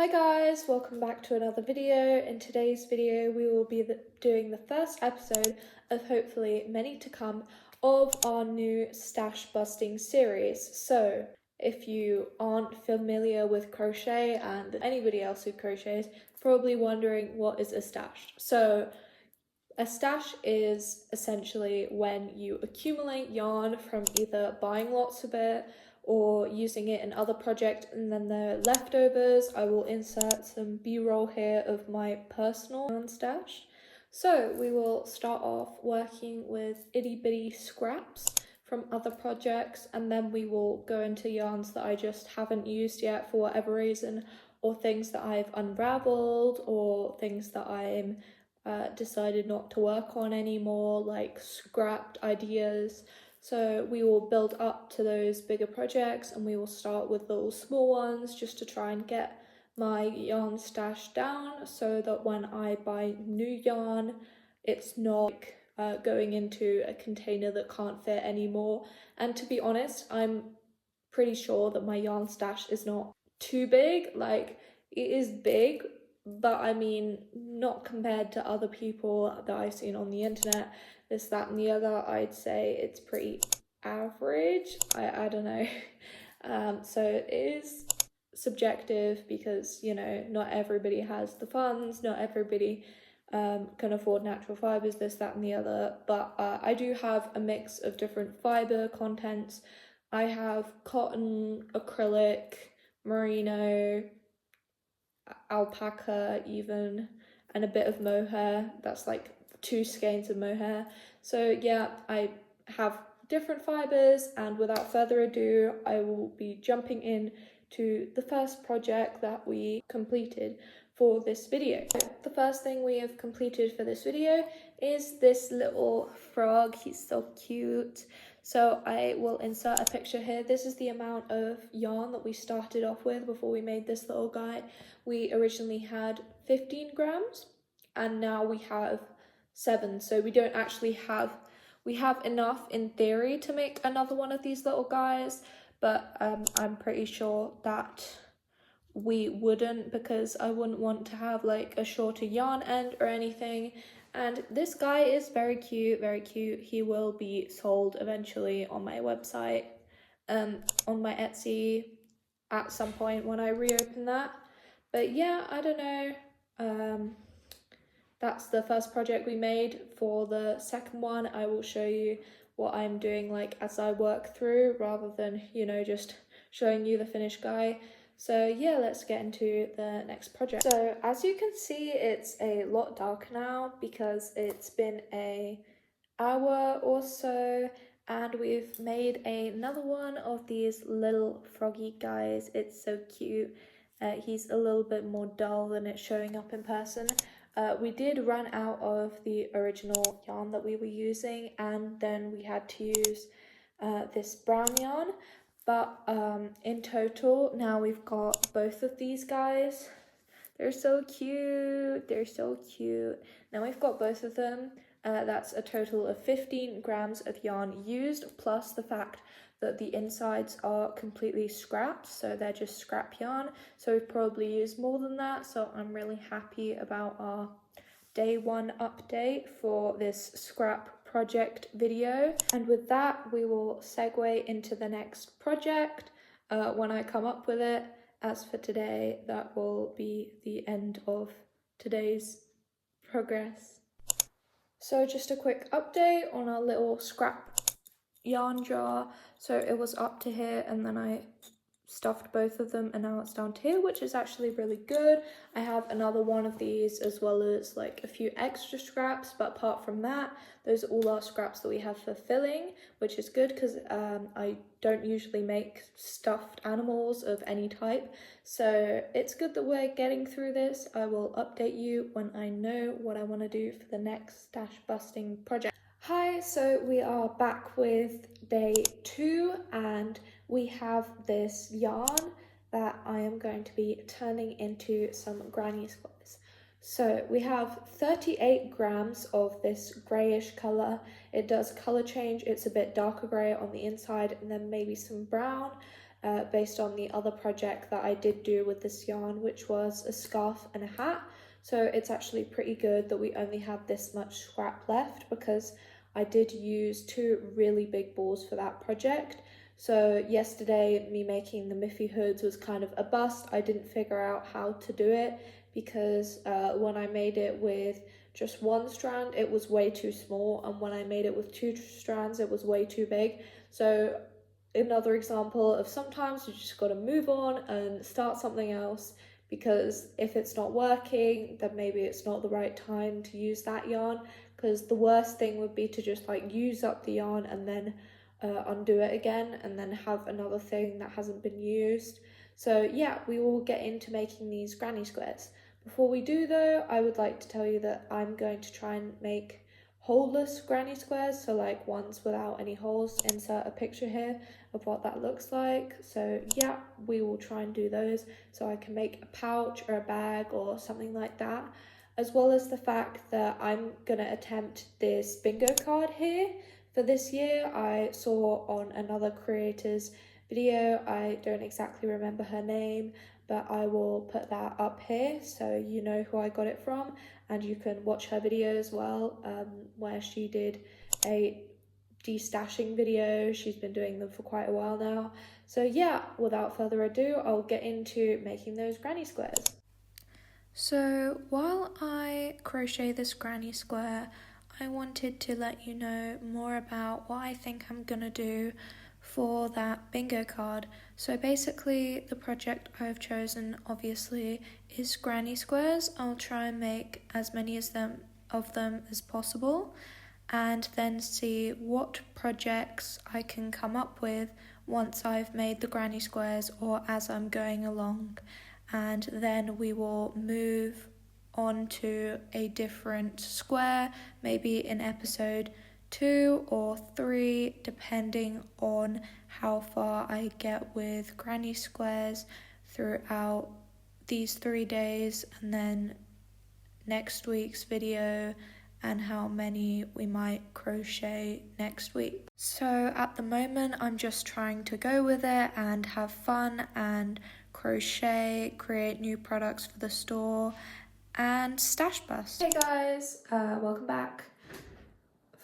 Hi guys, welcome back to another video. In today's video we will be doing the first episode of hopefully many to come of our new stash busting series. So if you aren't familiar with crochet, and anybody else who crochets probably wondering what is a stash. So a stash is essentially when you accumulate yarn from either buying lots of it or using it in other projects, and then the leftovers. I will insert some b-roll here of my personal yarn stash. So we will start off working with itty bitty scraps from other projects, and then we will go into yarns that I just haven't used yet for whatever reason, or things that I've unraveled, or things that I'm decided not to work on anymore, like scrapped ideas. So we will build up to those bigger projects, and we will start with little small ones just to try and get my yarn stash down so that when I buy new yarn, it's not going into a container that can't fit anymore. And to be honest, I'm pretty sure that my yarn stash is not too big. Like, it is big, but I mean, not compared to other people that I've seen on the internet, this, that, and the other. I'd say it's pretty average. I don't know. So it is subjective because, you know, not everybody has the funds, not everybody can afford natural fibers, this, that, and the other. But I do have a mix of different fiber contents. I have cotton, acrylic, merino, alpaca even, and a bit of mohair. That's like 2 skeins of mohair. So yeah, I have different fibers, and without further ado, I will be jumping in to the first project that we completed for this video. The first thing we have completed for this video is this little frog. He's so cute. So I will insert a picture here. This is the amount of yarn that we started off with before we made this little guy. We originally had 15 grams and now we have 7. So we don't actually have, we have enough in theory to make another one of these little guys, but I'm pretty sure that we wouldn't, because I wouldn't want to have like a shorter yarn end or anything. And this guy is very cute, very cute. He will be sold eventually on my website, on my Etsy at some point when I reopen that. But yeah, I don't know. That's the first project we made. For the second one, I will show you what I'm doing like as I work through, rather than, you know, just showing you the finished guy. So yeah, let's get into the next project. So as you can see, it's a lot darker now because it's been an hour or so, and we've made another one of these little froggy guys. It's so cute. He's a little bit more dull than it's showing up in person. We did run out of the original yarn that we were using, and then we had to use this brown yarn. But in total, now we've got both of these guys. They're so cute. They're so cute. Now we've got both of them. That's a total of 15 grams of yarn used, plus the fact that the insides are completely scrapped, so they're just scrap yarn. So we've probably used more than that, so I'm really happy about our day 1 update for this scrap project video. And with that, we will segue into the next project when I come up with it. As for today, that will be the end of today's progress. So just a quick update on our little scrap yarn jar. So it was up to here, and then I stuffed both of them, and now it's down to here, which is actually really good. I have another one of these, as well as like a few extra scraps, but apart from that, those are all our scraps that we have for filling, which is good because I don't usually make stuffed animals of any type, so it's good that we're getting through this. I will update you when I know what I want to do for the next stash busting project. Hi, so we are back with day 2, and we have this yarn that I am going to be turning into some granny squares. So we have 38 grams of this greyish colour. It does colour change. It's a bit darker grey on the inside and then maybe some brown. based on the other project that I did do with this yarn, which was a scarf and a hat. So it's actually pretty good that we only have this much scrap left, because I did use 2 really big balls for that project. So yesterday, me making the Miffy hoods was kind of a bust. I didn't figure out how to do it, because when I made it with just 1 strand, it was way too small, and when I made it with 2 strands, it was way too big. So another example of sometimes you just got to move on and start something else, because if it's not working, then maybe it's not the right time to use that yarn, because the worst thing would be to just like use up the yarn and then undo it again and then have another thing that hasn't been used. So yeah, we will get into making these granny squares. Before we do though, I would like to tell you that I'm going to try and make holeless granny squares, so like ones without any holes. Insert a picture here of what that looks like. So yeah, we will try and do those so I can make a pouch or a bag or something like that, as well as the fact that I'm gonna attempt this bingo card here for this year. I saw on another creator's video, I don't exactly remember her name, but I will put that up here so you know who I got it from, and you can watch her video as well, where she did a destashing video. She's been doing them for quite a while now. So yeah, without further ado, I'll get into making those granny squares. So while I crochet this granny square, I wanted to let you know more about what I think I'm gonna do for that bingo card. So basically the project I've chosen obviously is granny squares. I'll try and make as many of them as possible, and then see what projects I can come up with once I've made the granny squares or as I'm going along. And then we will move on to a different square, maybe in episode 2 or 3, depending on how far I get with granny squares throughout these 3 days, and then next week's video and how many we might crochet next week. So at the moment I'm just trying to go with it and have fun and crochet, create new products for the store, and stash bust. Hey guys, welcome back.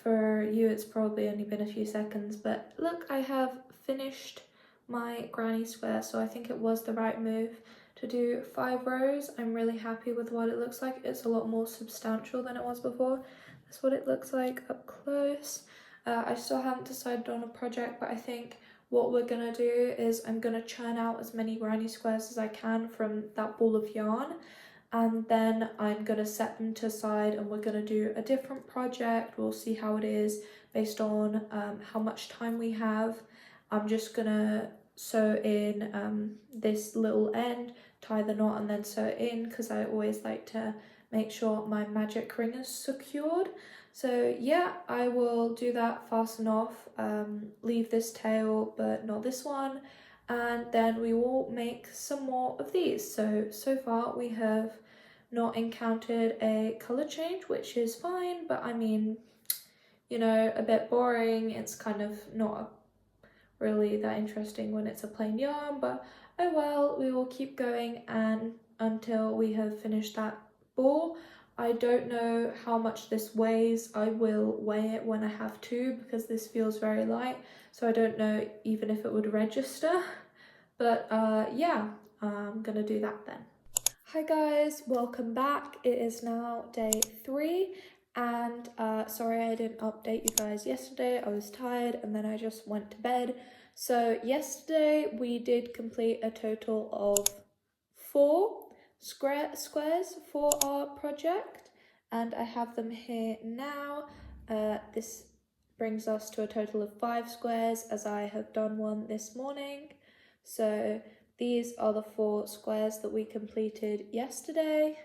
For you it's probably only been a few seconds, but look, I have finished my granny square, so I think it was the right move to do 5 rows. I'm really happy with what it looks like. It's a lot more substantial than it was before. That's what it looks like up close. I still haven't decided on a project, but I think what we're gonna do is I'm gonna churn out as many granny squares as I can from that ball of yarn, and then I'm gonna set them to side and we're gonna do a different project. We'll see how it is based on how much time we have. I'm just gonna sew in this little end, tie the knot and then sew it in, because I always like to make sure my magic ring is secured. So yeah, I will do that, fasten off, leave this tail but not this one, and then we will make some more of these. So far we have not encountered a colour change, which is fine, but I mean, you know, a bit boring. It's kind of not really that interesting when it's a plain yarn, but oh well, we will keep going and until we have finished that ball. I don't know how much this weighs. I will weigh it when I have to, because this feels very light, so I don't know even if it would register, but yeah, I'm gonna do that then. Hi guys, welcome back. It is now day 3, and sorry I didn't update you guys yesterday. I was tired and then I just went to bed. So yesterday we did complete a total of 4 squares for our project, and I have them here now. This brings us to a total of 5 squares, as I have done one this morning. So these are the 4 squares that we completed yesterday.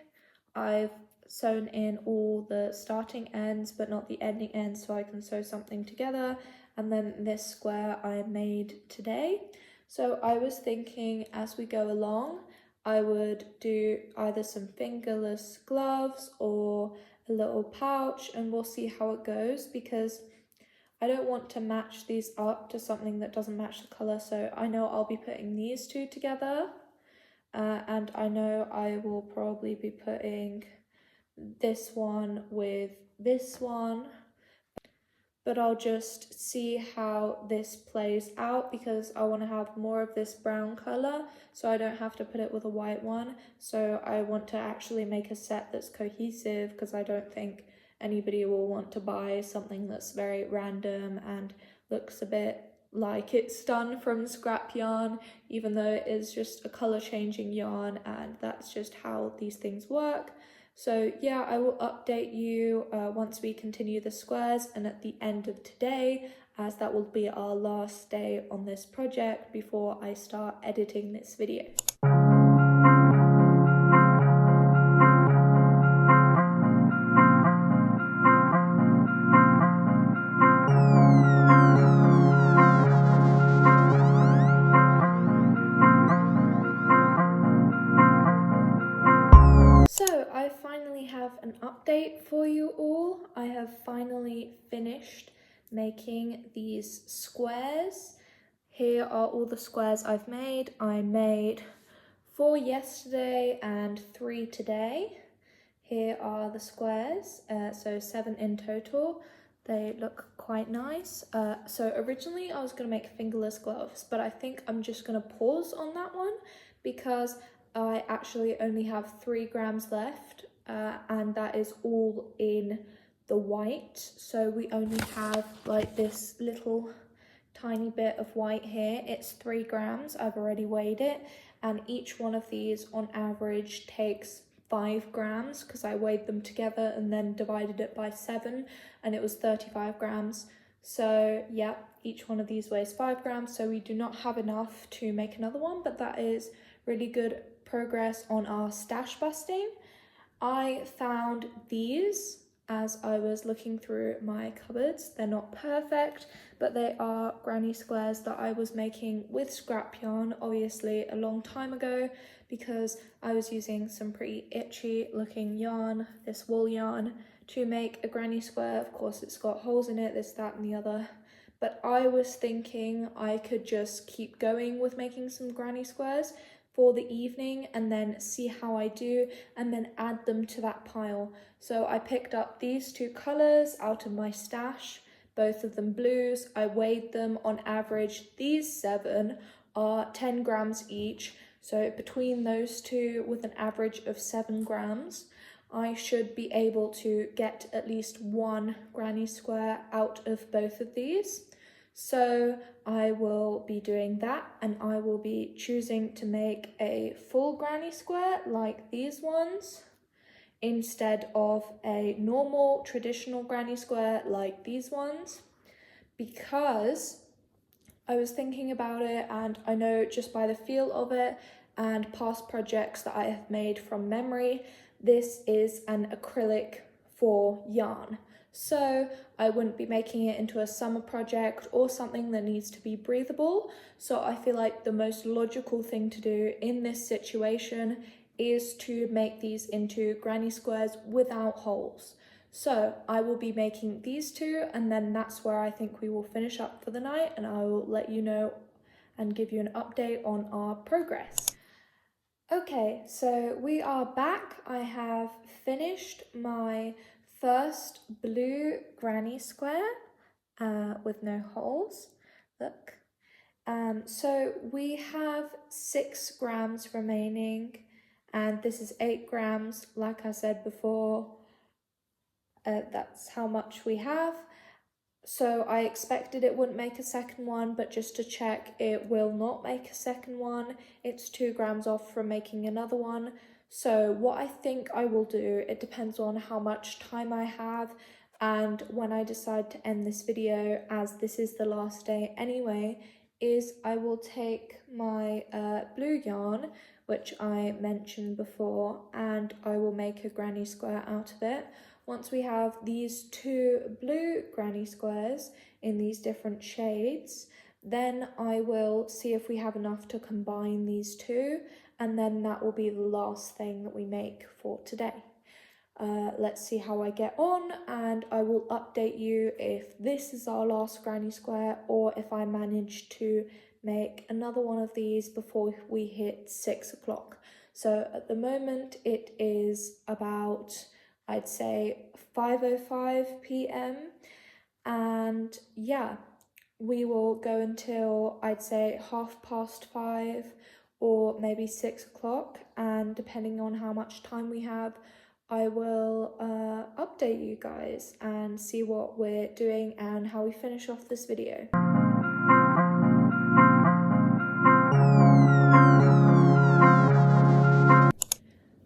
I've sewn in all the starting ends but not the ending ends, so I can sew something together. And then this square I made today. So I was thinking as we go along, I would do either some fingerless gloves or a little pouch, and we'll see how it goes, because I don't want to match these up to something that doesn't match the colour, so I know I'll be putting these two together, and I know I will probably be putting this one with this one, but I'll just see how this plays out because I want to have more of this brown colour, so I don't have to put it with a white one. So I want to actually make a set that's cohesive because I don't think anybody will want to buy something that's very random and looks a bit like it's done from scrap yarn, even though it is just a colour changing yarn, and that's just how these things work. So yeah, I will update you once we continue the squares and at the end of today, as that will be our last day on this project before I start editing this video. So I finally have an update for you all. I have finally finished making these squares. Here are all the squares I've made. I made 4 yesterday and 3 today. Here are the squares, so 7 in total. They look quite nice. So originally I was going to make fingerless gloves, but I think I'm just going to pause on that one because I actually only have 3 grams left, and that is all in the white. So we only have like this little tiny bit of white here. It's 3 grams. I've already weighed it, and each one of these on average takes 5 grams because I weighed them together and then divided it by 7, and it was 35 grams. So yeah, each one of these weighs 5 grams, so we do not have enough to make another one, but that is really good progress on our stash busting. I found these as I was looking through my cupboards. They're not perfect, but they are granny squares that I was making with scrap yarn, obviously a long time ago, because I was using some pretty itchy looking yarn, this wool yarn, to make a granny square. Of course, it's got holes in it, this, that, and the other. But I was thinking I could just keep going with making some granny squares for the evening and then see how I do and then add them to that pile. So I picked up these 2 colours out of my stash, both of them blues. I weighed them. On average, these 7 are 10 grams each. So between those 2, with an average of 7 grams, I should be able to get at least 1 granny square out of both of these. So I will be doing that, and I will be choosing to make a full granny square like these ones instead of a normal traditional granny square like these ones, because I was thinking about it, and I know just by the feel of it and past projects that I have made from memory, this is an acrylic for yarn. So I wouldn't be making it into a summer project or something that needs to be breathable. So I feel like the most logical thing to do in this situation is to make these into granny squares without holes. So I will be making these 2, and then that's where I think we will finish up for the night, and I will let you know and give you an update on our progress. Okay, so we are back. I have finished my first blue granny square with no holes. Look. So we have 6 grams remaining, and this is 8 grams, like I said before. That's how much we have. So I expected it wouldn't make a second one, but just to check, it will not make a second one. It's 2 grams off from making another one. So what I think I will do, it depends on how much time I have and when I decide to end this video, as this is the last day anyway, is I will take my blue yarn, which I mentioned before, and I will make a granny square out of it. Once we have these 2 blue granny squares in these different shades, then I will see if we have enough to combine these 2, and then that will be the last thing that we make for today. let's see how I get on, and I will update you if this is our last granny square or if I manage to make another one of these before we hit 6 o'clock. So at the moment it is about, I'd say, 5:05 p.m. and yeah, we will go until, I'd say, 5:30 or maybe 6 o'clock, and depending on how much time we have, I will update you guys and see what we're doing and how we finish off this video.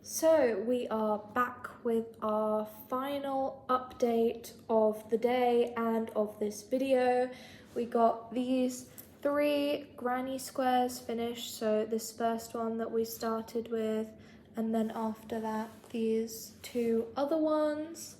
So we are back with our final update of the day and of this video. We got these 3 granny squares finished, so this first one that we started with, and then after that these 2 other ones,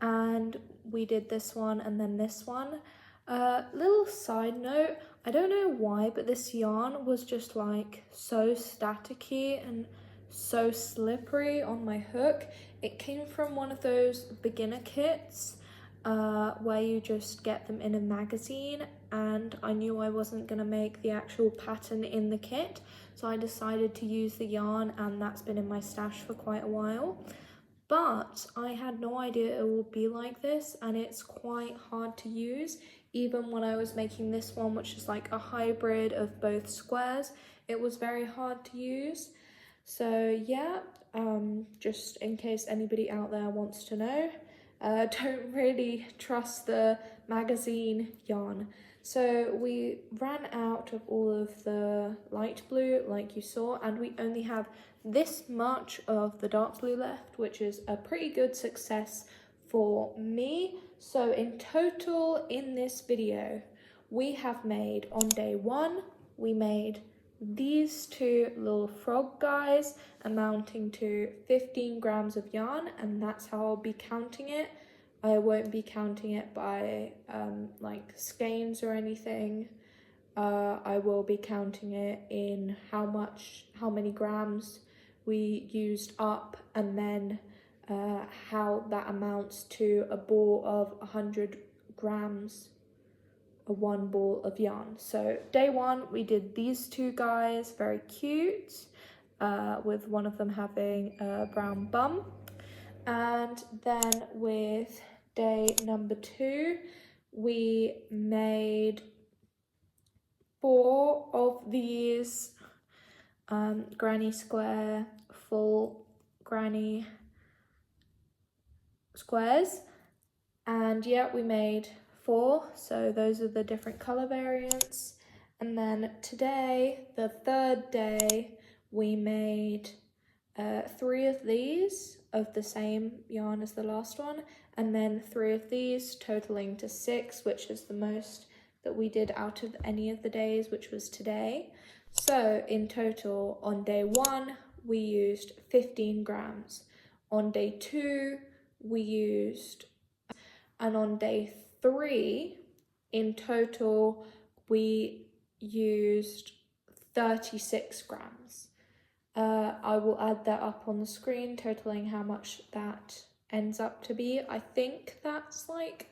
and we did this one and then this one. Little side note, I don't know why, but this yarn was just like so staticky and so slippery on my hook. It came from one of those beginner kits where you just get them in a magazine, and I knew I wasn't gonna make the actual pattern in the kit, so I decided to use the yarn, and that's been in my stash for quite a while. But I had no idea it would be like this, and it's quite hard to use. Even when I was making this one, which is like a hybrid of both squares, it was very hard to use. So yeah, just in case anybody out there wants to know, don't really trust the magazine yarn. So we ran out of all of the light blue like you saw, and we only have this much of the dark blue left, which is a pretty good success for me. So in total in this video, we have made, on day 1, we made these 2 little frog guys amounting to 15 grams of yarn, and that's how I'll be counting it. I won't be counting it by like skeins or anything. I will be counting it in how many grams we used up, and then how that amounts to a ball of 100 grams, one ball of yarn. So day 1 we did these 2 guys, very cute, with one of them having a brown bum, and then with day number 2 we made 4 of these granny square full granny squares, and yeah, we made 4, so those are the different color variants. And then today, the 3rd day, we made 3 of these of the same yarn as the last one, and then 3 of these, totaling to 6, which is the most that we did out of any of the days, which was today. So in total, on day 1 we used 15 grams, on day 2 we used, and on day 3 in total we used 36 grams. I will add that up on the screen, totaling how much that ends up to be. I think that's like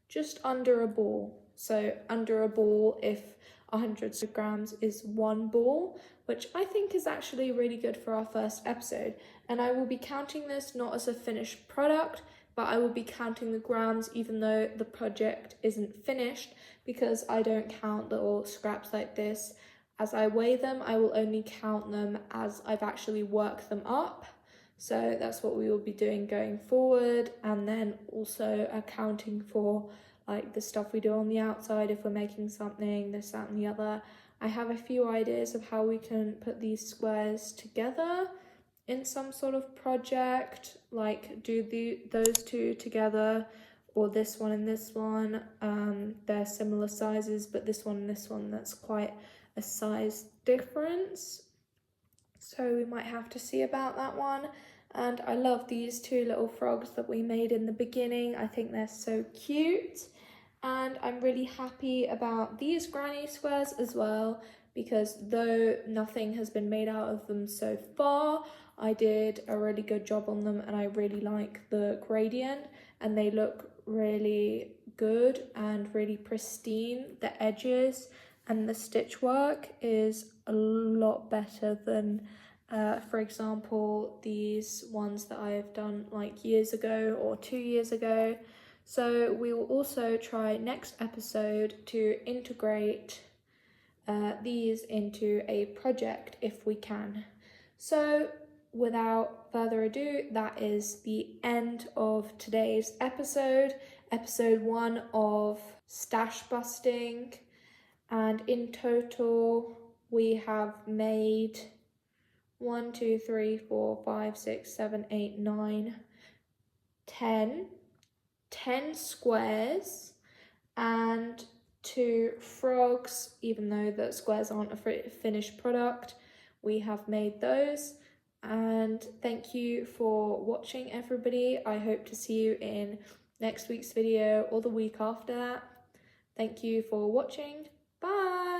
just under a ball. So under a ball, if 100 grams is 1 ball, which I think is actually really good for our first episode. And I will be counting this not as a finished product, but I will be counting the grams even though the project isn't finished, because I don't count little scraps like this as I weigh them. I will only count them as I've actually worked them up. So that's what we will be doing going forward, and then also accounting for like the stuff we do on the outside if we're making something, this, that and the other. I have a few ideas of how we can put these squares together in some sort of project, like do those 2 together, or this one and this one. They're similar sizes, but this one and this one, that's quite a size difference. So we might have to see about that one. And I love these 2 little frogs that we made in the beginning. I think they're so cute. And I'm really happy about these granny squares as well, because though nothing has been made out of them so far, I did a really good job on them, and I really like the gradient, and they look really good and really pristine. The edges and the stitch work is a lot better than for example, these ones that I have done like years ago or 2 years ago. So we will also try next episode to integrate these into a project if we can. So without further ado, that is the end of today's episode 1 of Stash Busting, and in total we have made 1, 2, 3, 4, 5, 6, 7, 8, 9, 10 squares and 2 frogs. Even though the squares aren't a finished product, we have made those. And thank you for watching, everybody. I hope to see you in next week's video or the week after that. Thank you for watching. Bye.